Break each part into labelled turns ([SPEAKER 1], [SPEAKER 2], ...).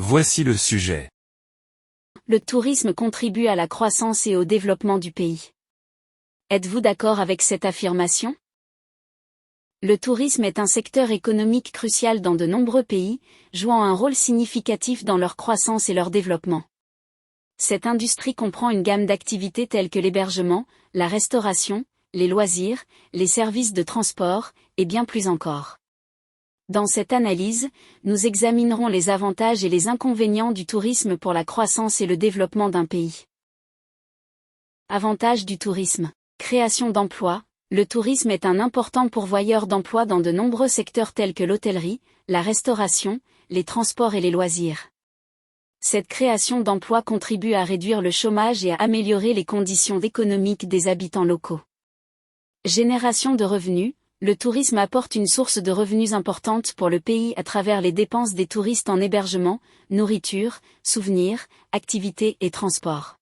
[SPEAKER 1] Voici le sujet.
[SPEAKER 2] Le tourisme contribue à la croissance et au développement du pays. Êtes-vous d'accord avec cette affirmation? Le tourisme est un secteur économique crucial dans de nombreux pays, jouant un rôle significatif dans leur croissance et leur développement. Cette industrie comprend une gamme d'activités telles que l'hébergement, la restauration, les loisirs, les services de transport, et bien plus encore. Dans cette analyse, nous examinerons les avantages et les inconvénients du tourisme pour la croissance et le développement d'un pays. Avantages du tourisme. Création d'emplois. Le tourisme est un important pourvoyeur d'emplois dans de nombreux secteurs tels que l'hôtellerie, la restauration, les transports et les loisirs. Cette création d'emplois contribue à réduire le chômage et à améliorer les conditions économiques des habitants locaux. Génération de revenus. Le tourisme apporte une source de revenus importante pour le pays à travers les dépenses des touristes en hébergement, nourriture, souvenirs, activités et transports.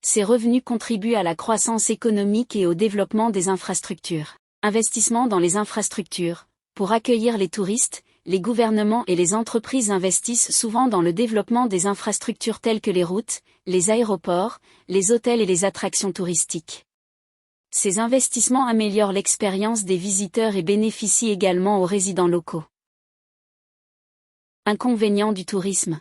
[SPEAKER 2] Ces revenus contribuent à la croissance économique et au développement des infrastructures. Investissement dans les infrastructures. Pour accueillir les touristes, les gouvernements et les entreprises investissent souvent dans le développement des infrastructures telles que les routes, les aéroports, les hôtels et les attractions touristiques. Ces investissements améliorent l'expérience des visiteurs et bénéficient également aux résidents locaux. Inconvénients du tourisme.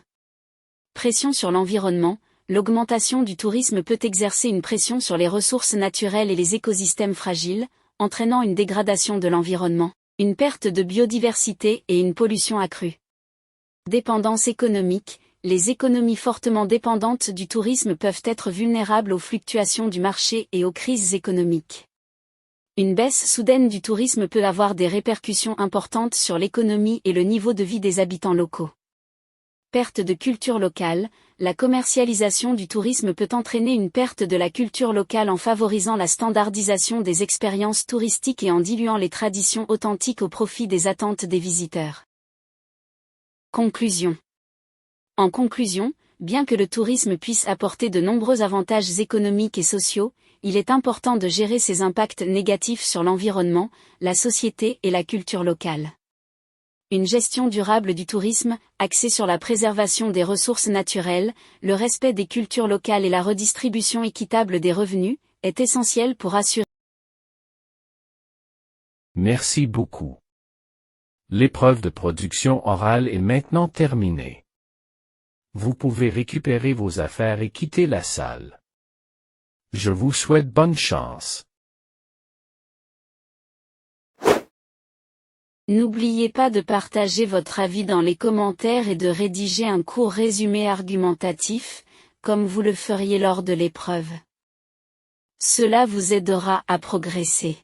[SPEAKER 2] Pression sur l'environnement. L'augmentation du tourisme peut exercer une pression sur les ressources naturelles et les écosystèmes fragiles, entraînant une dégradation de l'environnement, une perte de biodiversité et une pollution accrue. Dépendance économique. Les économies fortement dépendantes du tourisme peuvent être vulnérables aux fluctuations du marché et aux crises économiques. Une baisse soudaine du tourisme peut avoir des répercussions importantes sur l'économie et le niveau de vie des habitants locaux. Perte de culture locale. La commercialisation du tourisme peut entraîner une perte de la culture locale en favorisant la standardisation des expériences touristiques et en diluant les traditions authentiques au profit des attentes des visiteurs. Conclusion. En conclusion, bien que le tourisme puisse apporter de nombreux avantages économiques et sociaux, il est important de gérer ses impacts négatifs sur l'environnement, la société et la culture locale. Une gestion durable du tourisme, axée sur la préservation des ressources naturelles, le respect des cultures locales et la redistribution équitable des revenus, est essentielle pour assurer.
[SPEAKER 3] Merci beaucoup. L'épreuve de production orale est maintenant terminée. Vous pouvez récupérer vos affaires et quitter la salle. Je vous souhaite bonne chance.
[SPEAKER 2] N'oubliez pas de partager votre avis dans les commentaires et de rédiger un court résumé argumentatif, comme vous le feriez lors de l'épreuve. Cela vous aidera à progresser.